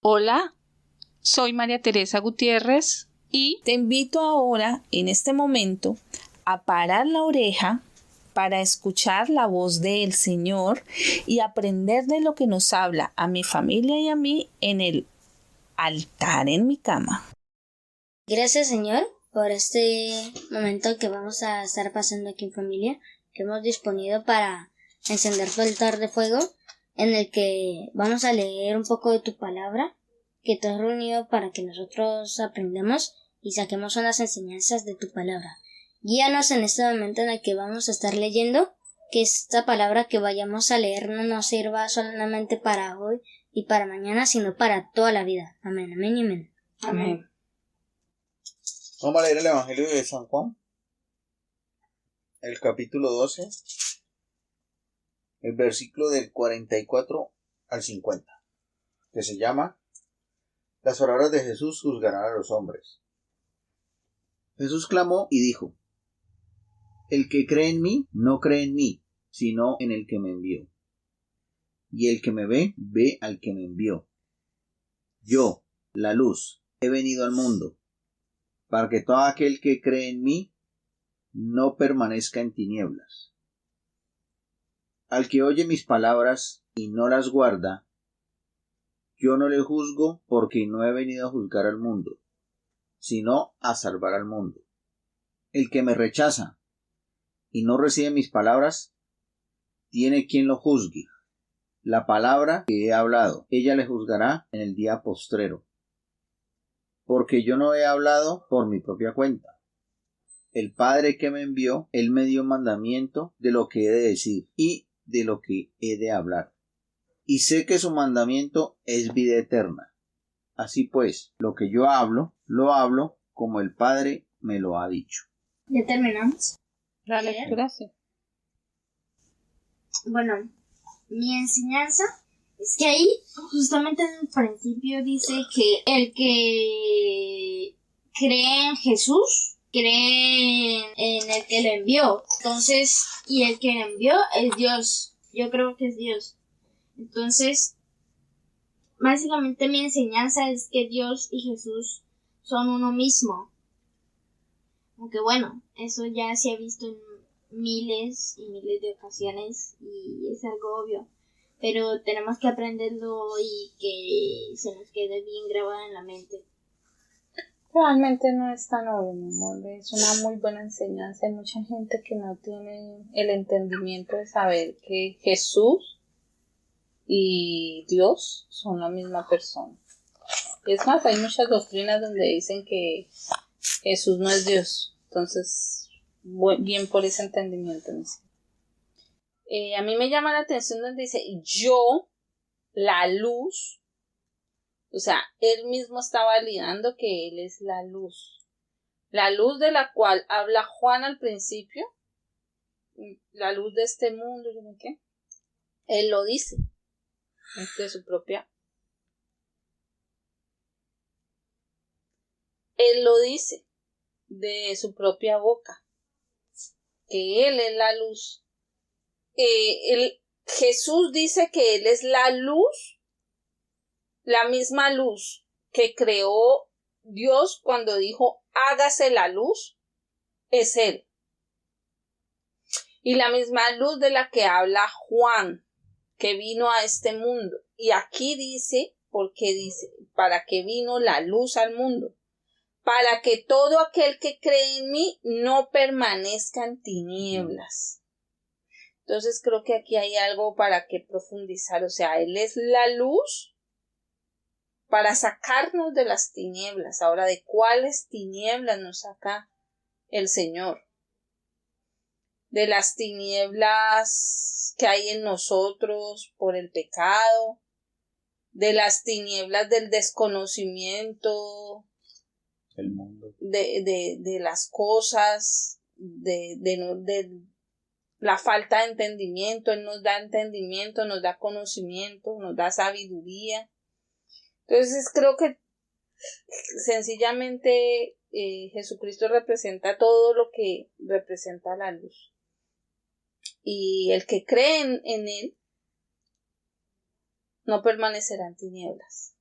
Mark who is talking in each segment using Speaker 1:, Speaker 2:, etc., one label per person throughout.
Speaker 1: Hola, soy María Teresa Gutiérrez y
Speaker 2: te invito ahora, en este momento, a parar la oreja para escuchar la voz del Señor y aprender de lo que nos habla a mi familia y a mí en el altar en mi cama.
Speaker 3: Gracias, Señor, por este momento que vamos a estar pasando aquí en familia, que hemos disponido para encender tu altar de fuego, en el que vamos a leer un poco de tu palabra, que tú has reunido para que nosotros aprendamos y saquemos unas enseñanzas de tu palabra. Guíanos en este momento en el que vamos a estar leyendo, que esta palabra que vayamos a leer no nos sirva solamente para hoy y para mañana, sino para toda la vida. Amén, amén y amén.
Speaker 1: amén.
Speaker 4: Vamos a leer el Evangelio de San Juan, el capítulo 12, el versículo del 44 al 50, que se llama Las palabras de Jesús juzgarán a los hombres. Jesús clamó y dijo: El que cree en mí, no cree en mí, sino en el que me envió. Y el que me ve, ve al que me envió. Yo, la luz, he venido al mundo, para que todo aquel que cree en mí no permanezca en tinieblas. Al que oye mis palabras y no las guarda, yo no le juzgo, porque no he venido a juzgar al mundo, sino a salvar al mundo. El que me rechaza y no recibe mis palabras, tiene quien lo juzgue. La palabra que he hablado, ella le juzgará en el día postrero, porque yo no he hablado por mi propia cuenta. El Padre que me envió, él me dio mandamiento de lo que he de decir y de lo que he de hablar. Y sé que su mandamiento es vida eterna. Así pues, lo que yo hablo, lo hablo como el Padre me lo ha dicho.
Speaker 3: ¿Ya terminamos?
Speaker 1: La lectura sí.
Speaker 5: Bueno, mi enseñanza es que ahí, justamente en el principio, dice que el que cree en Jesús, cree en el que lo envió. Entonces, y el que lo envió es Dios. Yo creo que es Dios. Entonces, básicamente mi enseñanza es que Dios y Jesús son uno mismo. Aunque bueno, eso ya se ha visto en miles y miles de ocasiones y es algo obvio. Pero tenemos que aprenderlo y que se nos quede bien grabado en la mente.
Speaker 2: Realmente no es tan obvio, mi amor. Es una muy buena enseñanza. Hay mucha gente que no tiene el entendimiento de saber que Jesús y Dios son la misma persona. Es más, hay muchas doctrinas donde dicen que Jesús no es Dios. Entonces, bien por ese entendimiento. A mí me llama la atención donde dice: yo, la luz. O sea, él mismo está validando que él es la luz. La luz de la cual habla Juan al principio. La luz de este mundo. ¿Qué? Él lo dice. De su propia. Él lo dice de su propia boca. Que él es la luz. Jesús dice que él es la luz, la misma luz que creó Dios cuando dijo hágase la luz, es él. Y la misma luz de la que habla Juan, que vino a este mundo. Y aquí dice, porque dice, para que vino la luz al mundo, para que todo aquel que cree en mí no permanezca en tinieblas. Entonces creo que aquí hay algo para que profundizar. O sea, él es la luz para sacarnos de las tinieblas. Ahora, ¿de cuáles tinieblas nos saca el Señor? De las tinieblas que hay en nosotros por el pecado, de las tinieblas del desconocimiento,
Speaker 4: El mundo.
Speaker 1: de las cosas, de la falta de entendimiento. Él nos da entendimiento, nos da conocimiento, nos da sabiduría. Entonces creo que sencillamente Jesucristo representa todo lo que representa la luz. Y el que cree en él no permanecerá en tinieblas.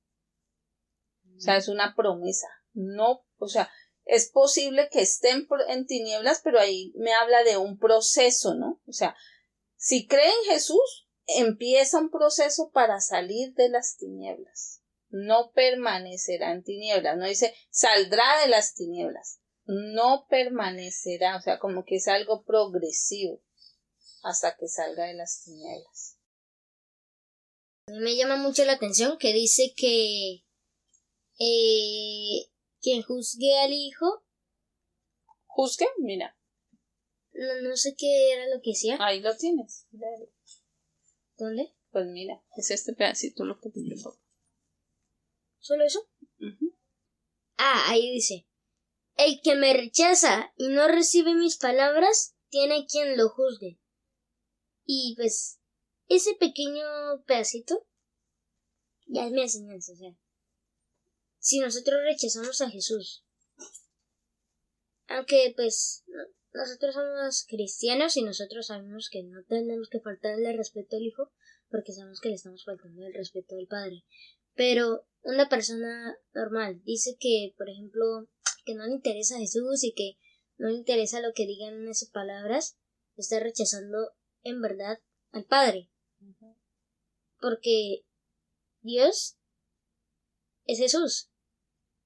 Speaker 1: O sea, es una promesa. No, o sea, es posible que estén en tinieblas, pero ahí me habla de un proceso, ¿no? O sea, si cree en Jesús, empieza un proceso para salir de las tinieblas. No permanecerá en tinieblas. No dice saldrá de las tinieblas. No permanecerá. O sea, como que es algo progresivo hasta que salga de las tinieblas.
Speaker 3: A mí me llama mucho la atención que dice que quien juzgue al hijo,
Speaker 1: ¿Juzgue? Mira.
Speaker 3: no sé qué era lo que decía.
Speaker 1: Ahí lo tienes. Léelo.
Speaker 3: ¿Dónde?
Speaker 1: Pues mira, es este pedacito lo que te digo.
Speaker 3: ¿Solo eso? Ahí dice: el que me rechaza y no recibe mis palabras, tiene quien lo juzgue. Y pues, ese pequeño pedacito ya es mi enseñanza. O sea, si nosotros rechazamos a Jesús, aunque pues nosotros somos cristianos y nosotros sabemos que no tenemos que faltarle el respeto al Hijo, porque sabemos que le estamos faltando el respeto al Padre. Pero una persona normal dice que, por ejemplo, que no le interesa a Jesús y que no le interesa lo que digan en esas palabras, está rechazando en verdad al Padre. Porque Dios es Jesús,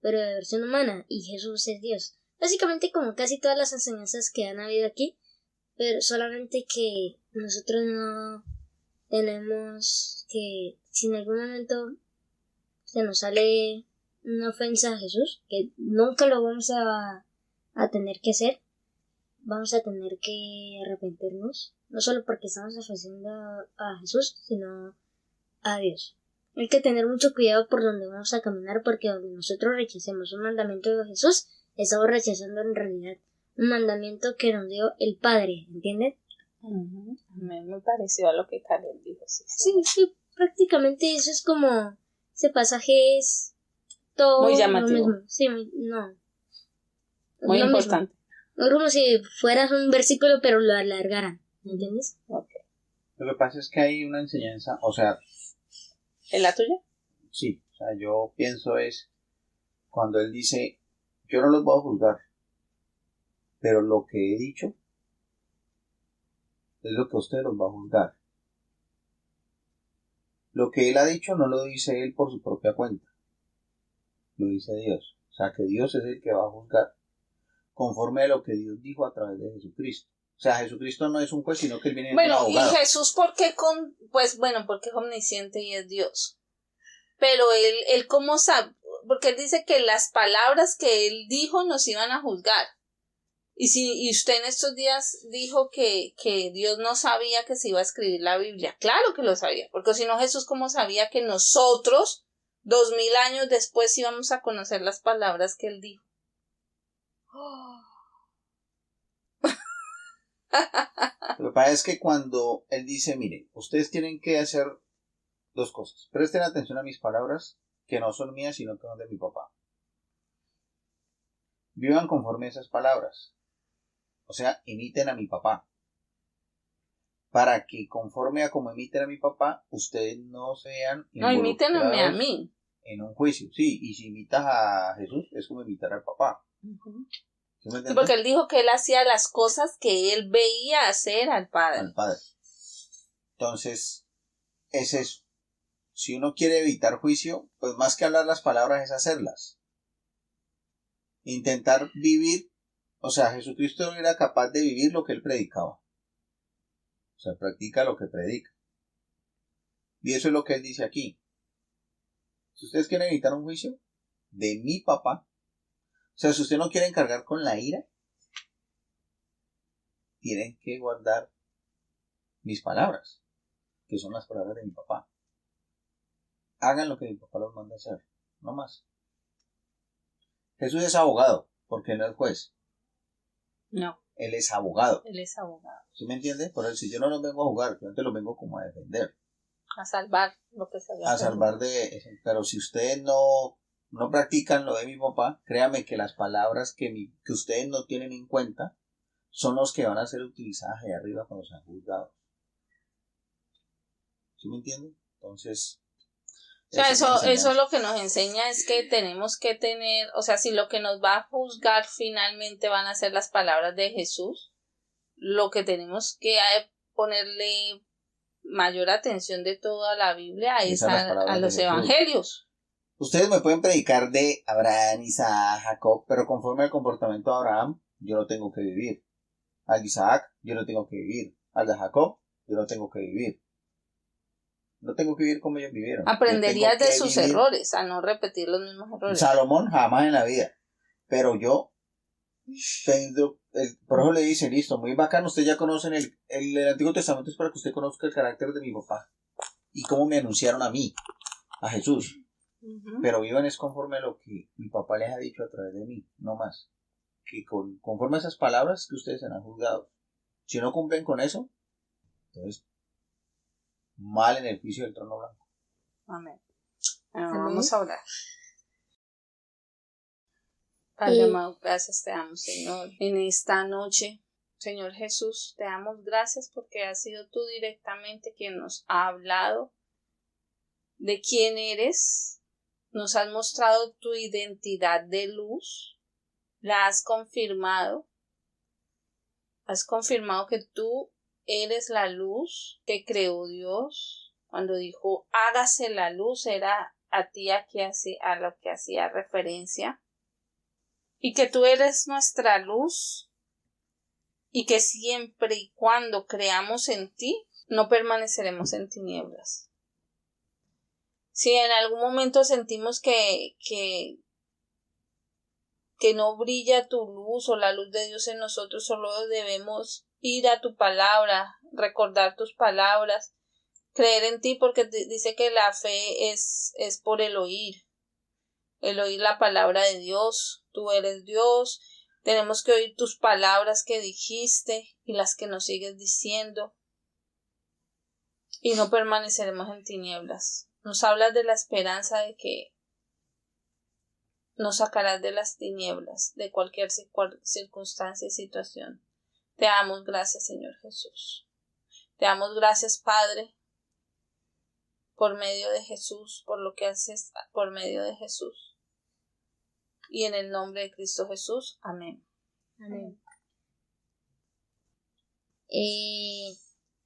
Speaker 3: pero de versión humana, y Jesús es Dios. Básicamente como casi todas las enseñanzas que han habido aquí, pero solamente que nosotros no tenemos que, si en algún momento se nos sale una ofensa a Jesús, que nunca lo vamos a tener que hacer, vamos a tener que arrepentirnos, no solo porque estamos ofendiendo a Jesús, sino a Dios. Hay que tener mucho cuidado por donde vamos a caminar, porque donde nosotros rechacemos un mandamiento de Jesús, estamos rechazando en realidad un mandamiento que nos dio el Padre, ¿entienden?
Speaker 1: Me pareció a lo que Karen dijo.
Speaker 3: Sí, prácticamente eso es como, ese pasaje es todo
Speaker 1: muy llamativo.
Speaker 3: lo mismo. Sí, no.
Speaker 1: Muy
Speaker 3: lo
Speaker 1: importante.
Speaker 3: Mismo. Es como si fueras un versículo pero lo alargaran, ¿entiendes?
Speaker 1: Okay.
Speaker 4: Lo que pasa es que hay una enseñanza, o sea...
Speaker 1: ¿En la tuya?
Speaker 4: Sí, o sea, yo pienso es cuando él dice, yo no los voy a juzgar, pero lo que he dicho es lo que usted los va a juzgar. Lo que él ha dicho no lo dice él por su propia cuenta, lo dice Dios. O sea, que Dios es el que va a juzgar conforme a lo que Dios dijo a través de Jesucristo. O sea, Jesucristo no es un juez, sino que él viene de un abogado.
Speaker 1: Bueno, ¿y Jesús por qué porque es omnisciente y es Dios? Pero él cómo sabe, porque él dice que las palabras que él dijo nos iban a juzgar. Y usted en estos días dijo que Dios no sabía que se iba a escribir la Biblia. Claro que lo sabía, porque si no Jesús cómo sabía que nosotros 2000 años después íbamos a conocer las palabras que él dijo.
Speaker 4: Lo que pasa es que cuando él dice, miren, ustedes tienen que hacer dos cosas. Presten atención a mis palabras, que no son mías, sino que son de mi papá. Vivan conforme a esas palabras. O sea, imiten a mi papá. Para que conforme a como imiten a mi papá, ustedes no sean
Speaker 1: no, imítenme a mí.
Speaker 4: En un juicio. Sí, y si imitas a Jesús, es como imitar al papá. ¿Sí me entiendes?
Speaker 1: Porque él dijo que él hacía las cosas que él veía hacer al Padre.
Speaker 4: Al Padre. Entonces, es eso. Si uno quiere evitar juicio, pues más que hablar las palabras es hacerlas. Intentar vivir, o sea, Jesucristo era capaz de vivir lo que él predicaba. O sea, practica lo que predica. Y eso es lo que él dice aquí. Si ustedes quieren evitar un juicio de mi papá, o sea, si ustedes no quieren cargar con la ira, tienen que guardar mis palabras, que son las palabras de mi papá. Hagan lo que mi papá los manda a hacer, no más. Jesús es abogado, porque no es juez.
Speaker 1: No.
Speaker 4: Él es abogado.
Speaker 1: Él es abogado.
Speaker 4: ¿Sí me entiende? Por eso, si yo no los vengo a jugar, yo antes los vengo como a defender.
Speaker 1: A salvar lo que se había
Speaker 4: A salvar de... Pero si ustedes no practican lo de mi papá, créame que las palabras que ustedes no tienen en cuenta son los que van a ser utilizadas ahí arriba cuando sean juzgados. ¿Sí me entienden? Entonces,
Speaker 1: O sea,
Speaker 4: Esa es mi
Speaker 1: eso
Speaker 4: enseñanza.
Speaker 1: lo que nos enseña es que tenemos que tener, o sea, si lo que nos va a juzgar finalmente van a ser las palabras de Jesús, lo que tenemos que ponerle mayor atención de toda la Biblia es
Speaker 4: Esas las palabras
Speaker 1: a
Speaker 4: de
Speaker 1: los
Speaker 4: Jesús.
Speaker 1: evangelios.
Speaker 4: Ustedes me pueden predicar de Abraham, Isaac, Jacob, pero conforme al comportamiento de Abraham, yo lo tengo que vivir. Al de Isaac, yo lo tengo que vivir. Al de Jacob, yo lo tengo que vivir. No tengo que vivir como ellos vivieron.
Speaker 1: Aprenderías
Speaker 4: Yo tengo
Speaker 1: de
Speaker 4: que
Speaker 1: sus
Speaker 4: vivir.
Speaker 1: errores, a no repetir los mismos errores.
Speaker 4: Salomón jamás en la vida. Pero yo por eso le dice, listo, muy bacano, ustedes ya conocen el Antiguo Testamento, es para que usted conozca el carácter de mi papá y cómo me anunciaron a mí, a Jesús.
Speaker 1: Ujú.
Speaker 4: Pero vivan es conforme a lo que mi papá les ha dicho a través de mí, no más. Que conforme a esas palabras que ustedes se han juzgado. Si no cumplen con eso, entonces mal en el juicio del trono blanco.
Speaker 1: Amén. Bueno,
Speaker 3: Amén.
Speaker 1: vamos a orar. Padre amado, gracias te damos, Señor, en esta noche. Señor Jesús, te damos gracias porque has sido tú directamente quien nos ha hablado de quién eres, nos has mostrado tu identidad de luz, la has confirmado que tú eres la luz que creó Dios. Cuando dijo hágase la luz, era a ti a lo que hacía referencia, y que tú eres nuestra luz y que siempre y cuando creamos en ti no permaneceremos en tinieblas. Si en algún momento sentimos que no brilla tu luz o la luz de Dios en nosotros, solo debemos ir a tu palabra, recordar tus palabras, creer en ti, porque dice que la fe es por el oír la palabra de Dios. Tú eres Dios, tenemos que oír tus palabras que dijiste y las que nos sigues diciendo, y no permaneceremos en tinieblas. Nos hablas de la esperanza de que nos sacarás de las tinieblas, de cualquier circunstancia y situación. Te damos gracias, Señor Jesús. Te damos gracias, Padre, por medio de Jesús, por lo que haces por medio de Jesús. Y en el nombre de Cristo Jesús. Amén.
Speaker 3: Amén.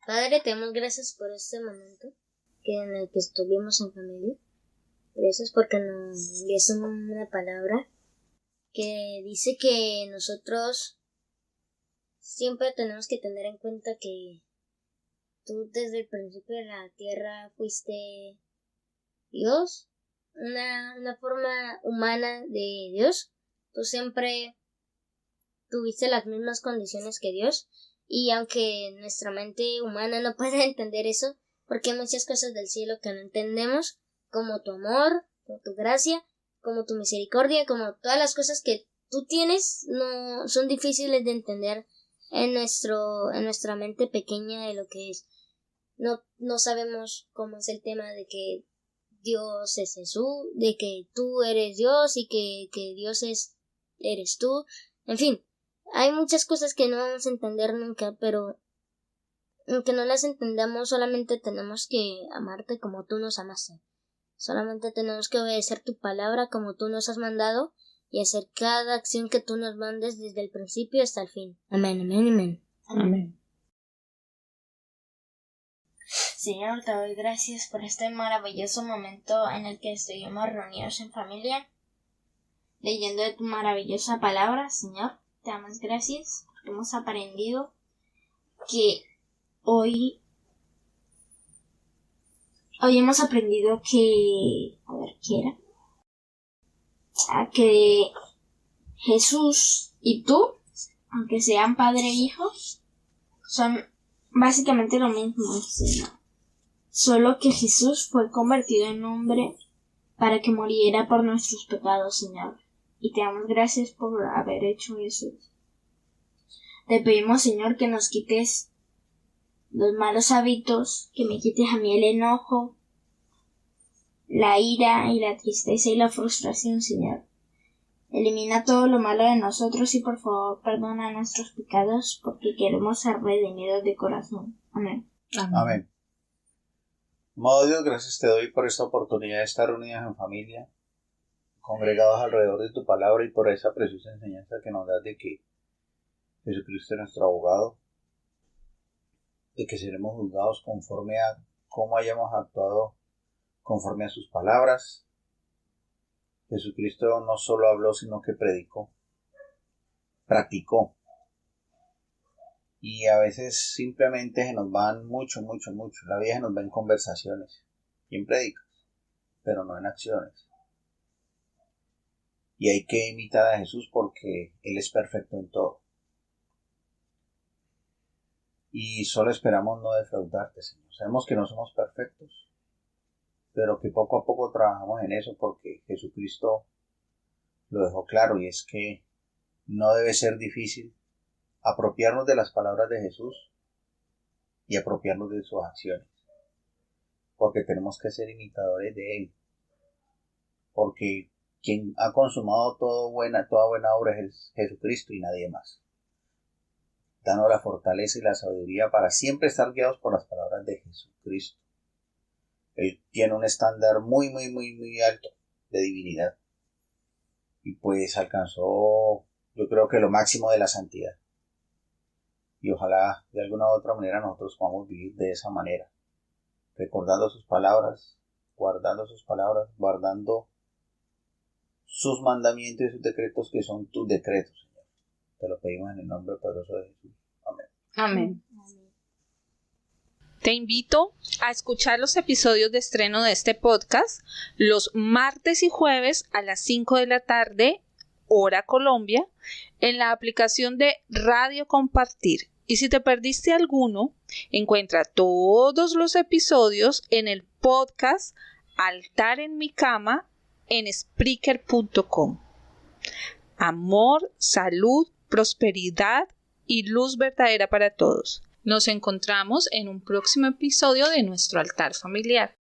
Speaker 3: Padre, te damos gracias por este momento en el que estuvimos en familia. Gracias porque nos envías una palabra que dice que nosotros siempre tenemos que tener en cuenta que tú desde el principio de la tierra fuiste Dios, una forma humana de Dios. Tú siempre tuviste las mismas condiciones que Dios, y aunque nuestra mente humana no puede entender eso, porque hay muchas cosas del cielo que no entendemos, como tu amor, como tu gracia, como tu misericordia, como todas las cosas que tú tienes, no son difíciles de entender en nuestra mente pequeña de lo que es. No sabemos cómo es el tema de que Dios es Jesús, de que tú eres Dios y que Dios eres tú. En fin, hay muchas cosas que no vamos a entender nunca, pero aunque no las entendamos, solamente tenemos que amarte como tú nos amaste. Solamente tenemos que obedecer tu palabra como tú nos has mandado y hacer cada acción que tú nos mandes desde el principio hasta el fin. Amén, amén, amén.
Speaker 1: Amén.
Speaker 5: Señor, te doy gracias por este maravilloso momento en el que estuvimos reunidos en familia, leyendo de tu maravillosa palabra. Señor, te damos gracias porque hemos aprendido que hoy hemos aprendido que, que Jesús y tú, aunque sean padre e hijo, son básicamente lo mismo, Señor. Solo que Jesús fue convertido en hombre para que muriera por nuestros pecados, Señor. Y te damos gracias por haber hecho eso. Te pedimos, Señor, que nos quites los malos hábitos, que me quites a mí el enojo, la ira y la tristeza y la frustración, Señor. Elimina todo lo malo de nosotros y por favor perdona nuestros pecados, porque queremos ser redimidos de corazón. Amén.
Speaker 4: Amén. Amado Dios, gracias te doy por esta oportunidad de estar unidas en familia, congregados alrededor de tu palabra y por esa preciosa enseñanza que nos das de que Jesucristo es nuestro abogado, de que seremos juzgados conforme a cómo hayamos actuado conforme a sus palabras. Jesucristo no solo habló, sino que predicó, practicó. Y a veces simplemente se nos van mucho. La vida se nos va en conversaciones y en prédicas, pero no en acciones. Y hay que imitar a Jesús porque Él es perfecto en todo. Y solo esperamos no defraudarte, Señor. Sabemos que no somos perfectos, pero que poco a poco trabajamos en eso porque Jesucristo lo dejó claro, y es que no debe ser difícil apropiarnos de las palabras de Jesús y apropiarnos de sus acciones, porque tenemos que ser imitadores de Él, porque quien ha consumado toda buena obra es Jesucristo y nadie más. Danos la fortaleza y la sabiduría para siempre estar guiados por las palabras de Jesucristo. Él tiene un estándar muy alto de divinidad, y pues alcanzó, yo creo que lo máximo de la santidad. Y ojalá de alguna u otra manera nosotros podamos vivir de esa manera, recordando sus palabras, guardando sus mandamientos y sus decretos, que son tus decretos, Señor. Te lo pedimos en el nombre poderoso de Jesús. Amén.
Speaker 1: Amén.
Speaker 2: Te invito a escuchar los episodios de estreno de este podcast los martes y jueves a las 5 de la tarde, hora Colombia, en la aplicación de Radio Compartir. Y si te perdiste alguno, encuentra todos los episodios en el podcast Altar en mi cama en Spreaker.com. Amor, salud, prosperidad y luz verdadera para todos. Nos encontramos en un próximo episodio de nuestro altar familiar.